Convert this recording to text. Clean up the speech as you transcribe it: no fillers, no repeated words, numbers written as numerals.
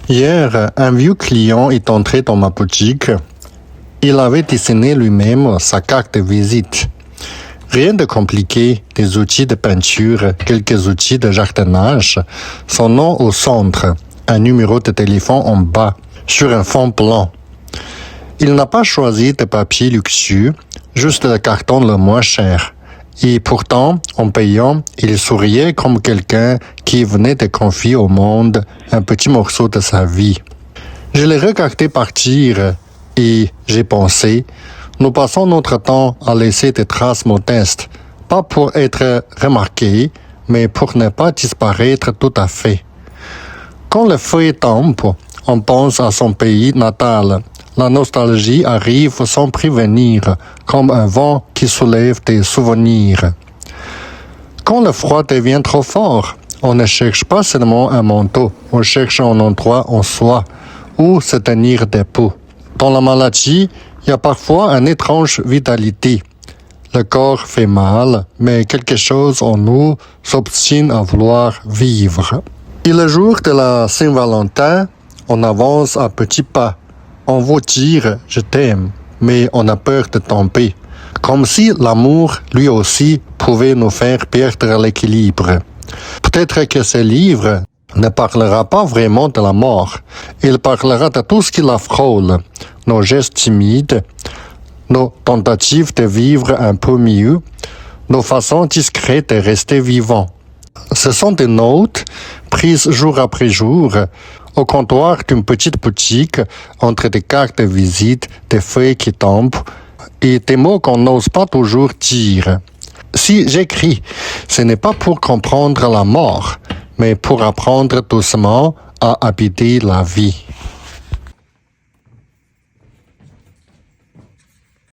Hier, un vieux client est entré dans ma boutique. Il avait dessiné lui-même sa carte de visite. Rien de compliqué, des outils de peinture, quelques outils de jardinage, son nom au centre, un numéro de téléphone en bas, sur un fond blanc. Il n'a pas choisi de papier luxueux, juste le carton le moins cher. Et pourtant, en payant, il souriait comme quelqu'un qui venait de confier au monde un petit morceau de sa vie. Je l'ai regardé partir et j'ai pensé, nous passons notre temps à laisser des traces modestes, pas pour être remarqués, mais pour ne pas disparaître tout à fait. Quand le feu tombe, on pense à son pays natal. La nostalgie arrive sans prévenir, comme un vent qui soulève des souvenirs. Quand le froid devient trop fort, on ne cherche pas seulement un manteau, on cherche un endroit en soi où se tenir debout. Dans la maladie, il y a parfois une étrange vitalité. Le corps fait mal, mais quelque chose en nous s'obstine à vouloir vivre. Et le jour de la Saint-Valentin, on avance à petits pas. On veut dire « je t'aime », mais on a peur de tomber. Comme si l'amour, lui aussi, pouvait nous faire perdre l'équilibre. Peut-être que ce livre ne parlera pas vraiment de la mort. Il parlera de tout ce qui la frôle. Nos gestes timides, nos tentatives de vivre un peu mieux, nos façons discrètes de rester vivants. Ce sont des notes prises jour après jour au comptoir d'une petite boutique entre des cartes de visite, des feuilles qui tombent et des mots qu'on n'ose pas toujours dire. Si j'écris, ce n'est pas pour comprendre la mort, mais pour apprendre doucement à habiter la vie.